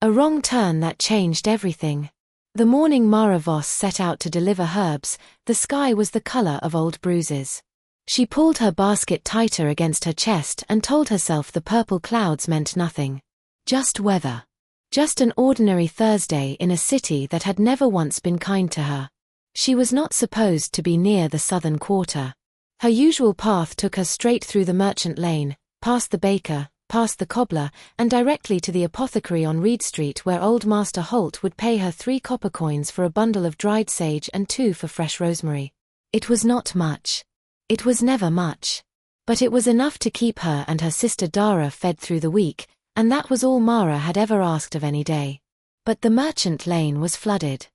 A wrong turn that changed everything. The morning Mara Voss set out to deliver herbs, the sky was the color of old bruises. She pulled her basket tighter against her chest and told herself the purple clouds meant nothing. Just weather. Just an ordinary Thursday in a city that had never once been kind to her. She was not supposed to be near the southern quarter. Her usual path took her straight through the merchant lane, past the baker, past the cobbler, and directly to the apothecary on Reed Street, where old Master Holt would pay her 3 copper coins for a bundle of dried sage and 2 for fresh rosemary. It was not much. It was never much. But it was enough to keep her and her sister Dara fed through the week, and that was all Mara had ever asked of any day. But the merchant lane was flooded.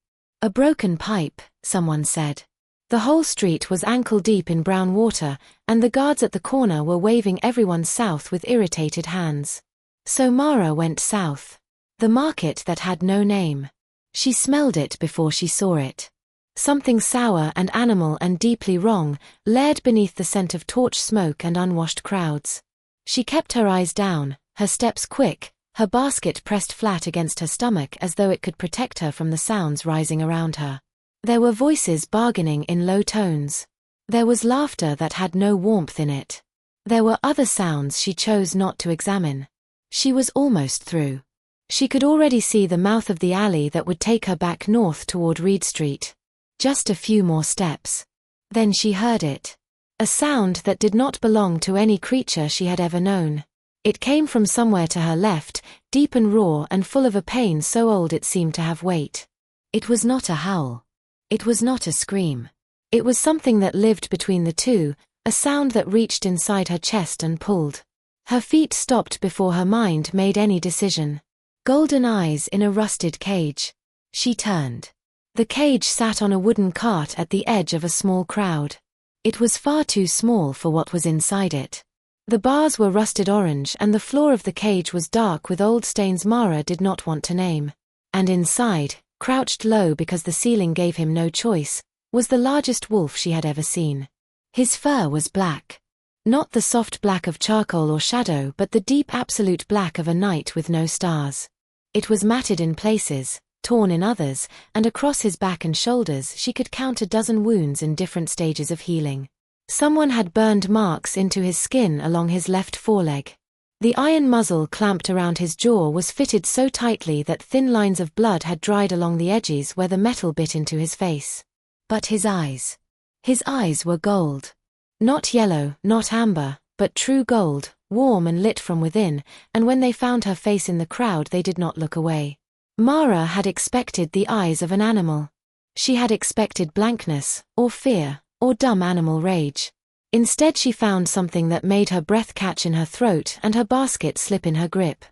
A broken pipe, someone said. The whole street was ankle-deep in brown water, and the guards at the corner were waving everyone south with irritated hands. So Mara went south. The market that had no name. She smelled it before she saw it. Something sour and animal and deeply wrong, layered beneath the scent of torch smoke and unwashed crowds. She kept her eyes down, her steps quick, her basket pressed flat against her stomach as though it could protect her from the sounds rising around her. There were voices bargaining in low tones. There was laughter that had no warmth in it. There were other sounds she chose not to examine. She was almost through. She could already see the mouth of the alley that would take her back north toward Reed Street. Just a few more steps. Then she heard it. A sound that did not belong to any creature she had ever known. It came from somewhere to her left, deep and raw and full of a pain so old it seemed to have weight. It was not a howl. It was not a scream. It was something that lived between the two, a sound that reached inside her chest and pulled. Her feet stopped before her mind made any decision. Golden eyes in a rusted cage. She turned. The cage sat on a wooden cart at the edge of a small crowd. It was far too small for what was inside it. The bars were rusted orange and the floor of the cage was dark with old stains Mara did not want to name. And inside, crouched low because the ceiling gave him no choice, was the largest wolf she had ever seen. His fur was black. Not the soft black of charcoal or shadow, but the deep absolute black of a night with no stars. It was matted in places, torn in others, and across his back and shoulders she could count a dozen wounds in different stages of healing. Someone had burned marks into his skin along his left foreleg. The iron muzzle clamped around his jaw was fitted so tightly that thin lines of blood had dried along the edges where the metal bit into his face. But his eyes. His eyes were gold. Not yellow, not amber, but true gold, warm and lit from within, and when they found her face in the crowd they did not look away. Mara had expected the eyes of an animal. She had expected blankness, or fear, or dumb animal rage. Instead she found something that made her breath catch in her throat and her basket slip in her grip.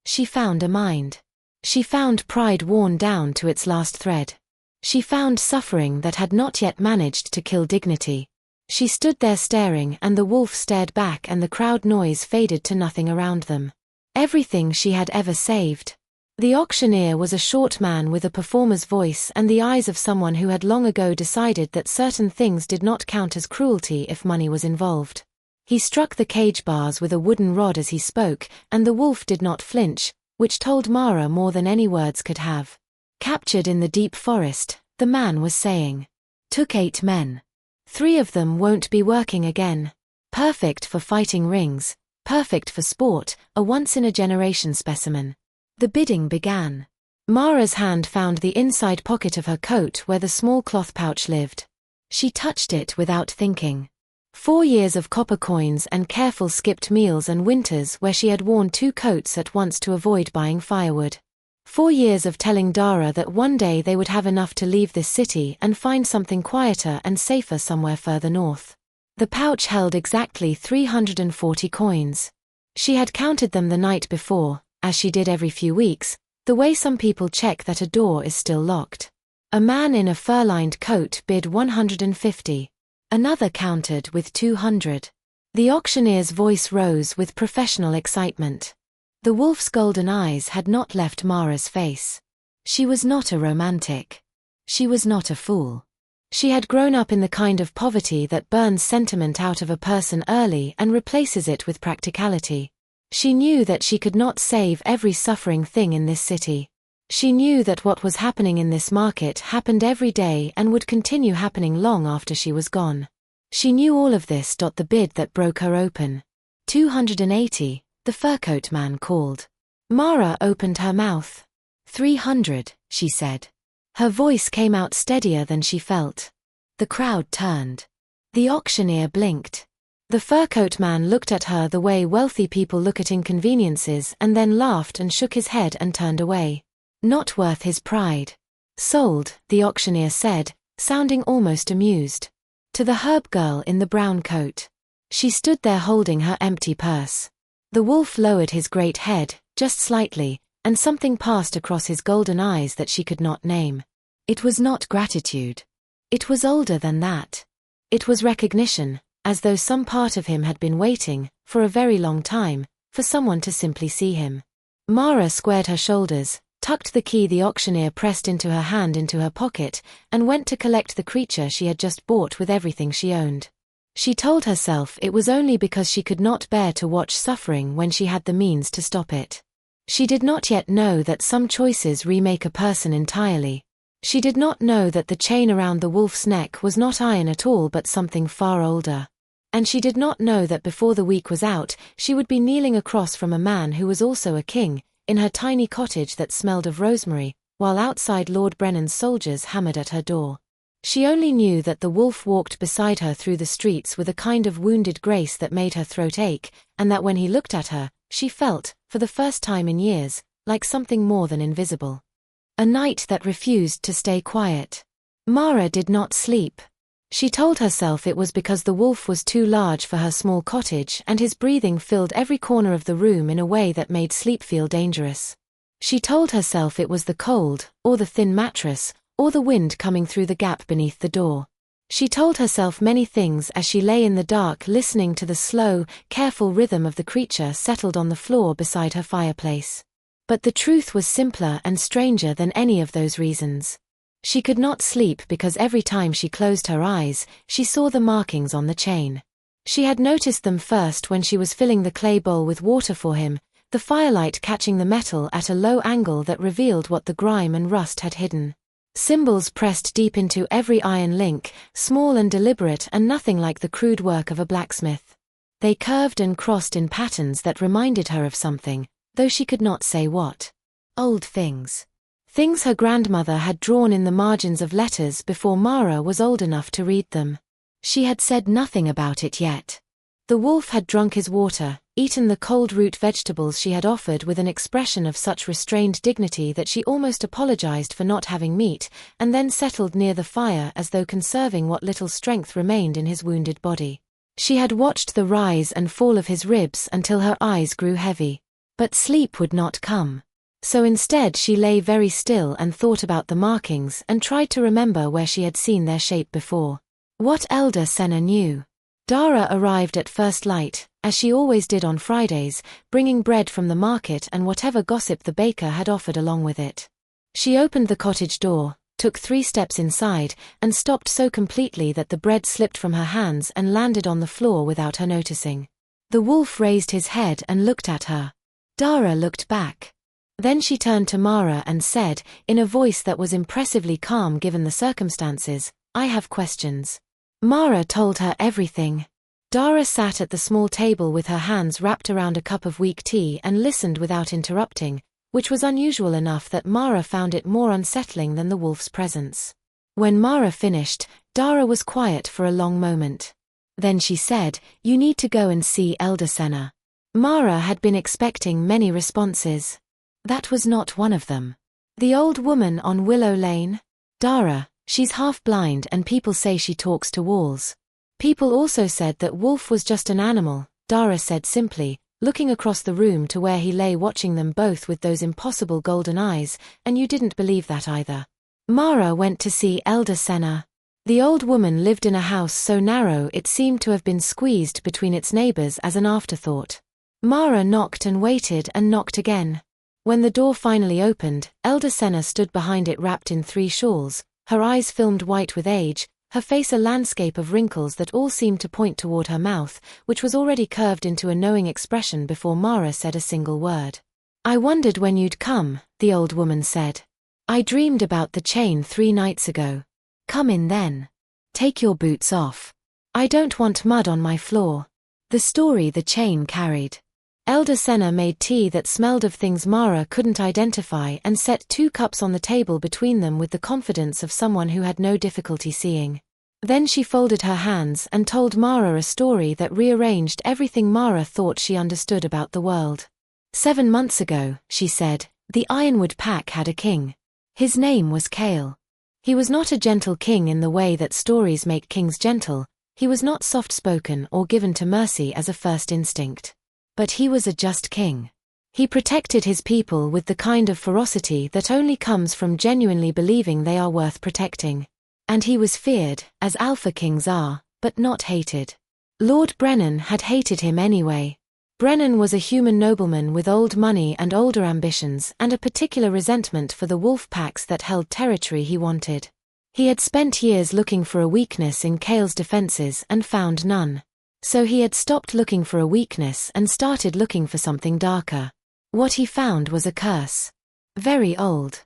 She found a mind. She found pride worn down to its last thread. She found suffering that had not yet managed to kill dignity. She stood there staring and the wolf stared back and the crowd noise faded to nothing around them. Everything she had ever saved. The auctioneer was a short man with a performer's voice and the eyes of someone who had long ago decided that certain things did not count as cruelty if money was involved. He struck the cage bars with a wooden rod as he spoke, and the wolf did not flinch, which told Mara more than any words could have. Captured in the deep forest, the man was saying. Took 8 men. 3 of them won't be working again. Perfect for fighting rings, perfect for sport, a once-in-a-generation specimen. The bidding began. Mara's hand found the inside pocket of her coat where the small cloth pouch lived. She touched it without thinking. 4 years of copper coins and careful skipped meals and winters where she had worn 2 coats at once to avoid buying firewood. 4 years of telling Dara that one day they would have enough to leave this city and find something quieter and safer somewhere further north. The pouch held exactly 340 coins. She had counted them the night before, as she did every few weeks, the way some people check that a door is still locked. A man in a fur-lined coat bid 150. Another countered with 200. The auctioneer's voice rose with professional excitement. The wolf's golden eyes had not left Mara's face. She was not a romantic. She was not a fool. She had grown up in the kind of poverty that burns sentiment out of a person early and replaces it with practicality. She knew that she could not save every suffering thing in this city. She knew that what was happening in this market happened every day and would continue happening long after she was gone. She knew all of this. The bid that broke her open. 280, the furcoat man called. Mara opened her mouth. 300, she said. Her voice came out steadier than she felt. The crowd turned. The auctioneer blinked. The furcoat man looked at her the way wealthy people look at inconveniences and then laughed and shook his head and turned away. Not worth his pride. Sold, the auctioneer said, sounding almost amused. To the herb girl in the brown coat. She stood there holding her empty purse. The wolf lowered his great head, just slightly, and something passed across his golden eyes that she could not name. It was not gratitude. It was older than that. It was recognition, as though some part of him had been waiting, for a very long time, for someone to simply see him. Mara squared her shoulders, tucked the key the auctioneer pressed into her hand into her pocket, and went to collect the creature she had just bought with everything she owned. She told herself it was only because she could not bear to watch suffering when she had the means to stop it. She did not yet know that some choices remake a person entirely. She did not know that the chain around the wolf's neck was not iron at all but something far older. And she did not know that before the week was out, she would be kneeling across from a man who was also a king, in her tiny cottage that smelled of rosemary, while outside Lord Brennan's soldiers hammered at her door. She only knew that the wolf walked beside her through the streets with a kind of wounded grace that made her throat ache, and that when he looked at her, she felt, for the first time in years, like something more than invisible. A night that refused to stay quiet. Mara did not sleep. She told herself it was because the wolf was too large for her small cottage and his breathing filled every corner of the room in a way that made sleep feel dangerous. She told herself it was the cold, or the thin mattress, or the wind coming through the gap beneath the door. She told herself many things as she lay in the dark listening to the slow, careful rhythm of the creature settled on the floor beside her fireplace. But the truth was simpler and stranger than any of those reasons. She could not sleep because every time she closed her eyes, she saw the markings on the chain. She had noticed them first when she was filling the clay bowl with water for him, the firelight catching the metal at a low angle that revealed what the grime and rust had hidden. Symbols pressed deep into every iron link, small and deliberate and nothing like the crude work of a blacksmith. They curved and crossed in patterns that reminded her of something, though she could not say what. Old things. Things her grandmother had drawn in the margins of letters before Mara was old enough to read them. She had said nothing about it yet. The wolf had drunk his water, eaten the cold root vegetables she had offered with an expression of such restrained dignity that she almost apologized for not having meat, and then settled near the fire as though conserving what little strength remained in his wounded body. She had watched the rise and fall of his ribs until her eyes grew heavy. But sleep would not come. So instead she lay very still and thought about the markings and tried to remember where she had seen their shape before. What elder Senna knew? Dara arrived at first light, as she always did on Fridays, bringing bread from the market and whatever gossip the baker had offered along with it. She opened the cottage door, took 3 steps inside, and stopped so completely that the bread slipped from her hands and landed on the floor without her noticing. The wolf raised his head and looked at her. Dara looked back. Then she turned to Mara and said, in a voice that was impressively calm given the circumstances, "I have questions." Mara told her everything. Dara sat at the small table with her hands wrapped around a cup of weak tea and listened without interrupting, which was unusual enough that Mara found it more unsettling than the wolf's presence. When Mara finished, Dara was quiet for a long moment. Then she said, "You need to go and see Elder Senna." Mara had been expecting many responses. That was not one of them. The old woman on Willow Lane? Dara, she's half blind and people say she talks to walls. People also said that Wolf was just an animal, Dara said simply, looking across the room to where he lay watching them both with those impossible golden eyes, and you didn't believe that either. Mara went to see Elder Senna. The old woman lived in a house so narrow it seemed to have been squeezed between its neighbors as an afterthought. Mara knocked and waited and knocked again. When the door finally opened, Elder Senna stood behind it wrapped in 3 shawls, her eyes filmed white with age, her face a landscape of wrinkles that all seemed to point toward her mouth, which was already curved into a knowing expression before Mara said a single word. "I wondered when you'd come," the old woman said. "I dreamed about the chain 3 nights ago. Come in then. Take your boots off. I don't want mud on my floor." The story the chain carried. Elder Senna made tea that smelled of things Mara couldn't identify and set 2 cups on the table between them with the confidence of someone who had no difficulty seeing. Then she folded her hands and told Mara a story that rearranged everything Mara thought she understood about the world. 7 months ago, she said, the Ironwood pack had a king. His name was Kael. He was not a gentle king in the way that stories make kings gentle. He was not soft-spoken or given to mercy as a first instinct. But he was a just king. He protected his people with the kind of ferocity that only comes from genuinely believing they are worth protecting. And he was feared, as alpha kings are, but not hated. Lord Brennan had hated him anyway. Brennan was a human nobleman with old money and older ambitions and a particular resentment for the wolf packs that held territory he wanted. He had spent years looking for a weakness in Kael's defenses and found none. So he had stopped looking for a weakness and started looking for something darker. What he found was a curse. Very old.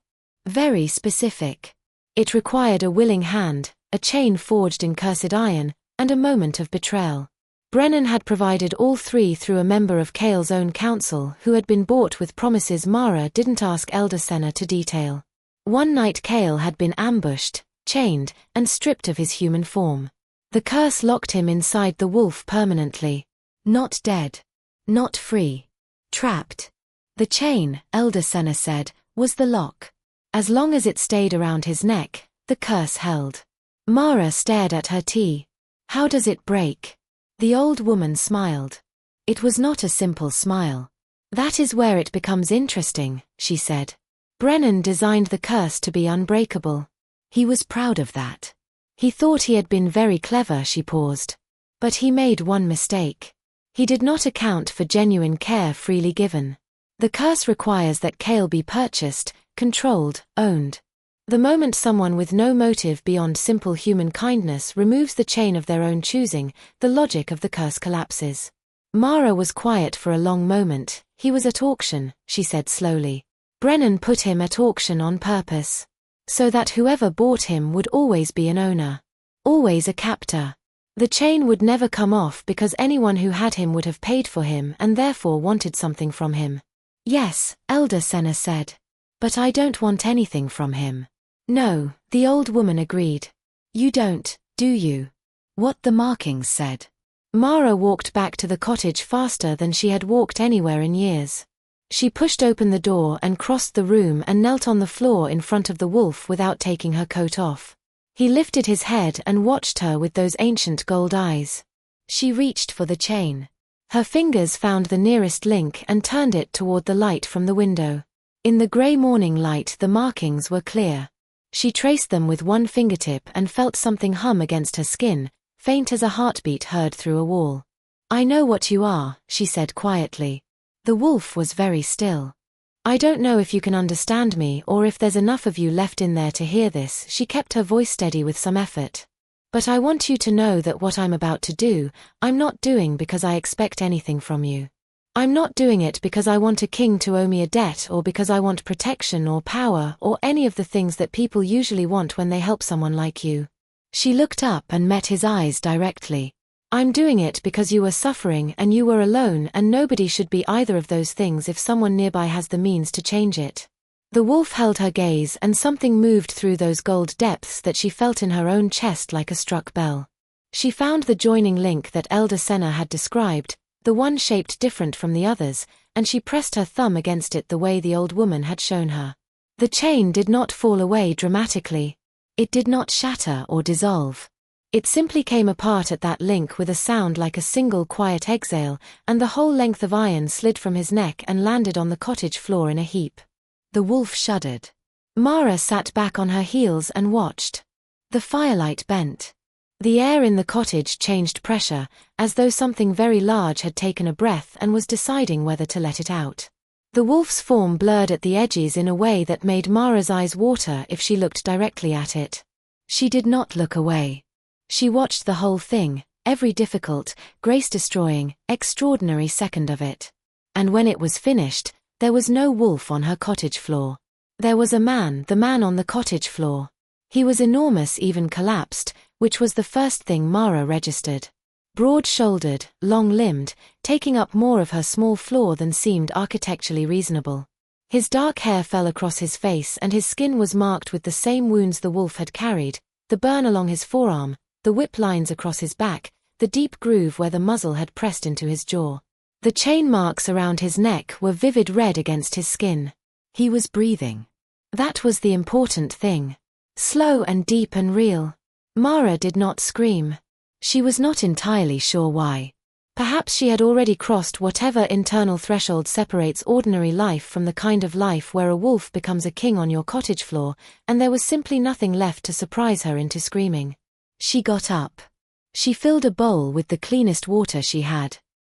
Very specific. It required a willing hand, a chain forged in cursed iron, and a moment of betrayal. Brennan had provided all 3 through a member of Kael's own council who had been bought with promises Mara didn't ask Elder Senna to detail. One night Kael had been ambushed, chained, and stripped of his human form. The curse locked him inside the wolf permanently. Not dead. Not free. Trapped. The chain, Elder Senna said, was the lock. As long as it stayed around his neck, the curse held. Mara stared at her tea. "How does it break?" The old woman smiled. It was not a simple smile. "That is where it becomes interesting," she said. Brennan designed the curse to be unbreakable. He was proud of that. He thought he had been very clever. She paused. But he made one mistake. He did not account for genuine care freely given. The curse requires that Kael be purchased, controlled, owned. The moment someone with no motive beyond simple human kindness removes the chain of their own choosing, the logic of the curse collapses. Mara was quiet for a long moment. "He was at auction," she said slowly. "Brennan put him at auction on purpose. So that whoever bought him would always be an owner. Always a captor. The chain would never come off because anyone who had him would have paid for him and therefore wanted something from him." "Yes," Elder Senna said. "But I don't want anything from him." "No," the old woman agreed. "You don't, do you?" What the markings said. Mara walked back to the cottage faster than she had walked anywhere in years. She pushed open the door and crossed the room and knelt on the floor in front of the wolf without taking her coat off. He lifted his head and watched her with those ancient gold eyes. She reached for the chain. Her fingers found the nearest link and turned it toward the light from the window. In the gray morning light the markings were clear. She traced them with one fingertip and felt something hum against her skin, faint as a heartbeat heard through a wall. "I know what you are," she said quietly. The wolf was very still. "I don't know if you can understand me or if there's enough of you left in there to hear this." She kept her voice steady with some effort. "But I want you to know that what I'm about to do, I'm not doing because I expect anything from you. I'm not doing it because I want a king to owe me a debt or because I want protection or power or any of the things that people usually want when they help someone like you." She looked up and met his eyes directly. "I'm doing it because you were suffering and you were alone and nobody should be either of those things if someone nearby has the means to change it." The wolf held her gaze and something moved through those gold depths that she felt in her own chest like a struck bell. She found the joining link that Elder Senna had described, the one shaped different from the others, and she pressed her thumb against it the way the old woman had shown her. The chain did not fall away dramatically. It did not shatter or dissolve. It simply came apart at that link with a sound like a single quiet exhale, and the whole length of iron slid from his neck and landed on the cottage floor in a heap. The wolf shuddered. Mara sat back on her heels and watched. The firelight bent. The air in the cottage changed pressure, as though something very large had taken a breath and was deciding whether to let it out. The wolf's form blurred at the edges in a way that made Mara's eyes water if she looked directly at it. She did not look away. She watched the whole thing, every difficult, grace-destroying, extraordinary second of it. And when it was finished, there was no wolf on her cottage floor. There was a man, the man on the cottage floor. He was enormous, even collapsed, which was the first thing Mara registered. Broad-shouldered, long-limbed, taking up more of her small floor than seemed architecturally reasonable. His dark hair fell across his face and his skin was marked with the same wounds the wolf had carried, the burn along his forearm, the whip lines across his back, the deep groove where the muzzle had pressed into his jaw. The chain marks around his neck were vivid red against his skin. He was breathing. That was the important thing. Slow and deep and real. Mara did not scream. She was not entirely sure why. Perhaps she had already crossed whatever internal threshold separates ordinary life from the kind of life where a wolf becomes a king on your cottage floor, and there was simply nothing left to surprise her into screaming. She got up. She filled a bowl with the cleanest water she had.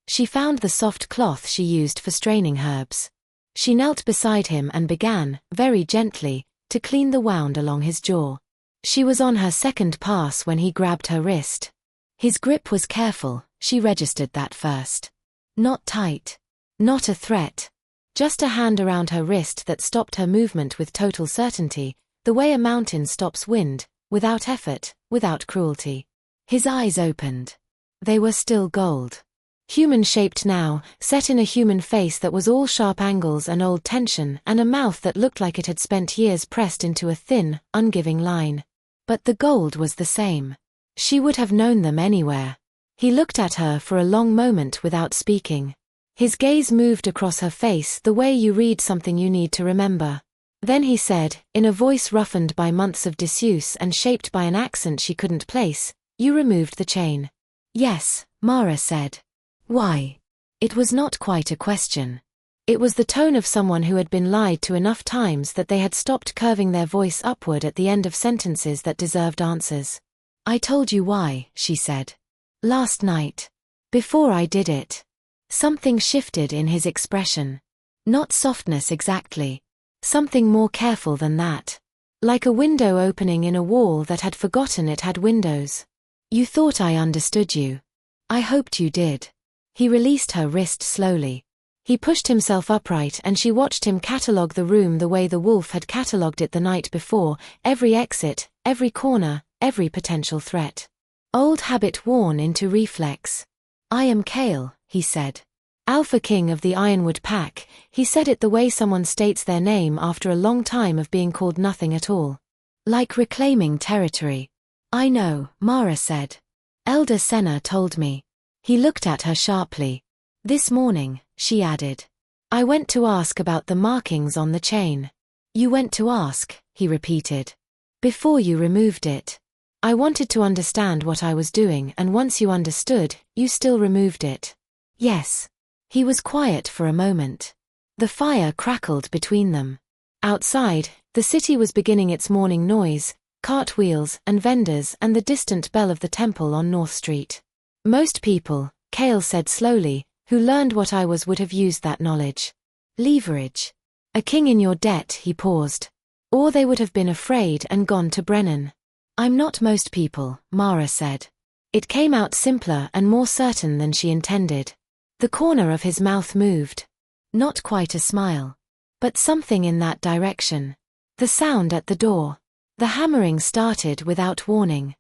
She found the soft cloth she used for straining herbs. She knelt beside him and began, very gently, to clean the wound along his jaw. She was on her second pass when he grabbed her wrist. His grip was careful, she registered that first. Not tight. Not a threat. Just a hand around her wrist that stopped her movement with total certainty, the way a mountain stops wind, without effort, without cruelty. His eyes opened. They were still gold. Human-shaped now, set in a human face that was all sharp angles and old tension, and a mouth that looked like it had spent years pressed into a thin, ungiving line. But the gold was the same. She would have known them anywhere. He looked at her for a long moment without speaking. His gaze moved across her face the way you read something you need to remember. Then he said, in a voice roughened by months of disuse and shaped by an accent she couldn't place, "You removed the chain." "Yes," Mara said. "Why?" It was not quite a question. It was the tone of someone who had been lied to enough times that they had stopped curving their voice upward at the end of sentences that deserved answers. "I told you why," she said. "Last night. Before I did it." Something shifted in his expression. Not softness exactly. Something more careful than that. Like a window opening in a wall that had forgotten it had windows. "You thought I understood you. I hoped you did." He released her wrist slowly. He pushed himself upright and she watched him catalogue the room the way the wolf had catalogued it the night before, every exit, every corner, every potential threat. Old habit worn into reflex. "I am Kael," he said. "Alpha King of the Ironwood Pack." He said it the way someone states their name after a long time of being called nothing at all. Like reclaiming territory. "I know," Mara said. "Elder Senna told me." He looked at her sharply. "This morning," she added. "I went to ask about the markings on the chain." "You went to ask," he repeated. "Before you removed it. I wanted to understand what I was doing, and once you understood, you still removed it." "Yes." He was quiet for a moment. The fire crackled between them. Outside, the city was beginning its morning noise, cartwheels and vendors and the distant bell of the temple on North Street. "Most people," Kael said slowly, "who learned what I was would have used that knowledge. Leverage. A king in your debt," he paused. "Or they would have been afraid and gone to Brennan." "I'm not most people," Mara said. It came out simpler and more certain than she intended. The corner of his mouth moved. Not quite a smile. But something in that direction. The sound at the door. The hammering started without warning.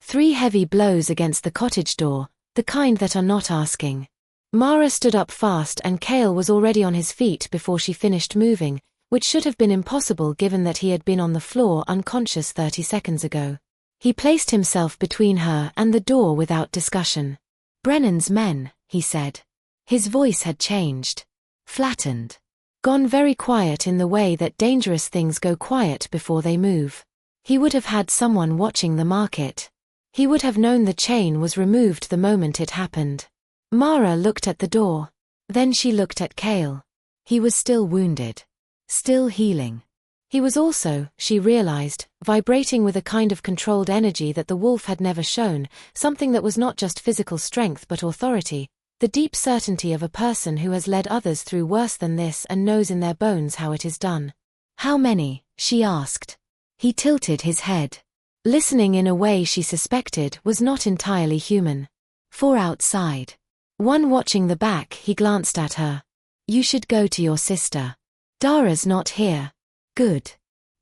3 heavy blows against the cottage door, the kind that are not asking. Mara stood up fast and Kael was already on his feet before she finished moving, which should have been impossible given that he had been on the floor unconscious 30 seconds ago. He placed himself between her and the door without discussion. "Brennan's men," he said. His voice had changed. Flattened. Gone very quiet in the way that dangerous things go quiet before they move. He would have had someone watching the market. He would have known the chain was removed the moment it happened. Mara looked at the door. Then she looked at Kael. He was still wounded. Still healing. He was also, she realized, vibrating with a kind of controlled energy that the wolf had never shown, something that was not just physical strength but authority, the deep certainty of a person who has led others through worse than this and knows in their bones how it is done. "How many?" she asked. He tilted his head. listening in a way she suspected was not entirely human. 4 outside. 1 watching the back. He glanced at her. You should go to your sister. Dara's not here. Good.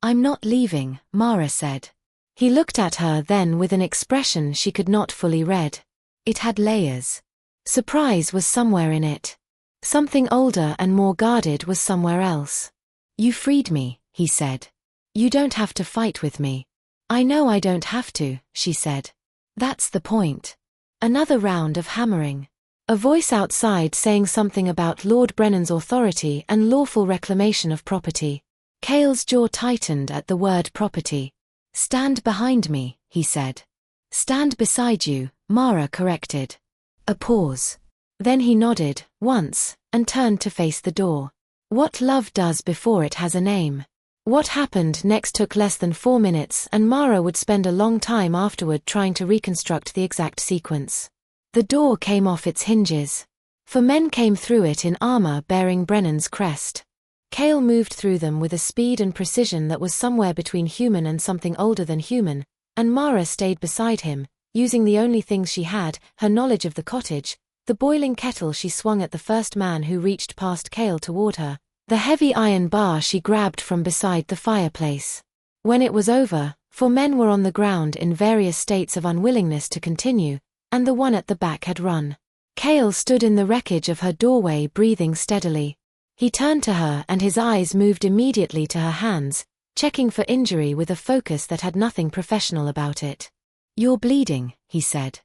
I'm not leaving, Mara said. He looked at her then with an expression she could not fully read. It had layers. Surprise was somewhere in it. Something older and more guarded was somewhere else. You freed me, he said. You don't have to fight with me. I know I don't have to, she said. That's the point. Another round of hammering. A voice outside saying something about Lord Brennan's authority and lawful reclamation of property. Kael's jaw tightened at the word property. Stand behind me, he said. Stand beside you, Mara corrected. A pause. Then he nodded, once, and turned to face the door. What love does before it has a name. What happened next took less than 4 minutes, and Mara would spend a long time afterward trying to reconstruct the exact sequence. The door came off its hinges. 4 men came through it in armor bearing Brennan's crest. Kael moved through them with a speed and precision that was somewhere between human and something older than human, and Mara stayed beside him, using the only things she had, her knowledge of the cottage, the boiling kettle she swung at the first man who reached past Kael toward her, the heavy iron bar she grabbed from beside the fireplace. When it was over, 4 men were on the ground in various states of unwillingness to continue, and the one at the back had run. Kael stood in the wreckage of her doorway breathing steadily. He turned to her and his eyes moved immediately to her hands, checking for injury with a focus that had nothing professional about it. You're bleeding, he said.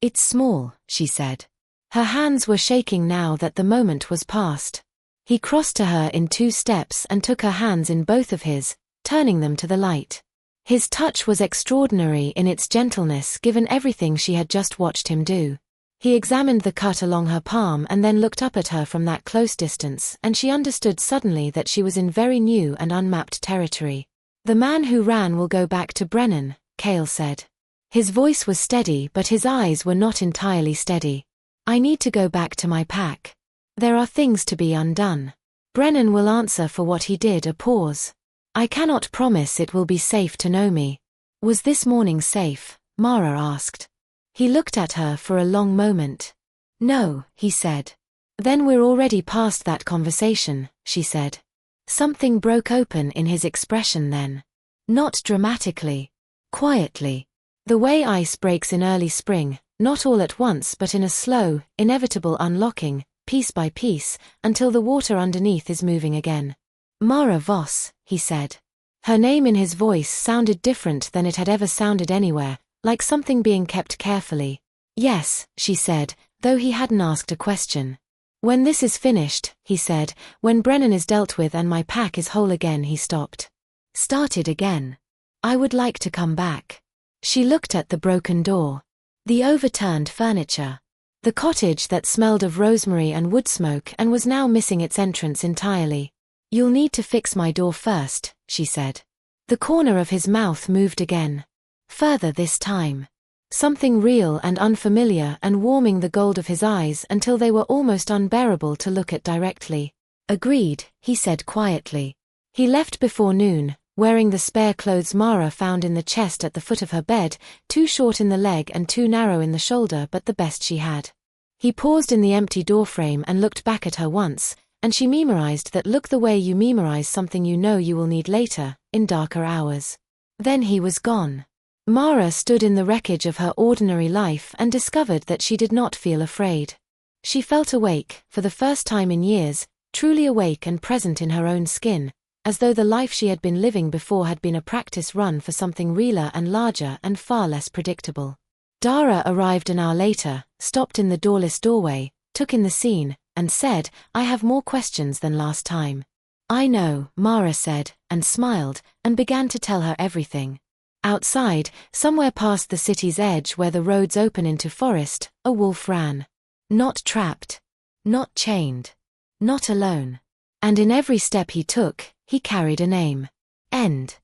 It's small, she said. Her hands were shaking now that the moment was past. He crossed to her in 2 steps and took her hands in both of his, turning them to the light. His touch was extraordinary in its gentleness given everything she had just watched him do. He examined the cut along her palm and then looked up at her from that close distance, and she understood suddenly that she was in very new and unmapped territory. The man who ran will go back to Brennan, Kael said. His voice was steady but his eyes were not entirely steady. I need to go back to my pack. There are things to be undone. Brennan will answer for what he did. A pause. I cannot promise it will be safe to know me. Was this morning safe? Mara asked. He looked at her for a long moment. No, he said. Then we're already past that conversation, she said. Something broke open in his expression then. Not dramatically. Quietly. The way ice breaks in early spring, not all at once but in a slow, inevitable unlocking, piece by piece, until the water underneath is moving again. Mara Voss, he said. Her name in his voice sounded different than it had ever sounded anywhere, like something being kept carefully. Yes, she said, though he hadn't asked a question. When this is finished, he said, when Brennan is dealt with and my pack is whole again. He stopped. Started again. I would like to come back. She looked at the broken door. The overturned furniture. The cottage that smelled of rosemary and wood smoke and was now missing its entrance entirely. You'll need to fix my door first, she said. The corner of his mouth moved again. Further this time. Something real and unfamiliar and warming the gold of his eyes until they were almost unbearable to look at directly. Agreed, he said quietly. He left before noon, wearing the spare clothes Mara found in the chest at the foot of her bed, too short in the leg and too narrow in the shoulder but the best she had. He paused in the empty doorframe and looked back at her once, and she memorized that look the way you memorize something you know you will need later, in darker hours. Then he was gone. Mara stood in the wreckage of her ordinary life and discovered that she did not feel afraid. She felt awake, for the first time in years, truly awake and present in her own skin, as though the life she had been living before had been a practice run for something realer and larger and far less predictable. Dara arrived an hour later, stopped in the doorless doorway, took in the scene, and said, I have more questions than last time. I know, Mara said, and smiled, and began to tell her everything. Outside, somewhere past the city's edge where the roads open into forest, a wolf ran. Not trapped. Not chained. Not alone. And in every step he took, he carried a name. End.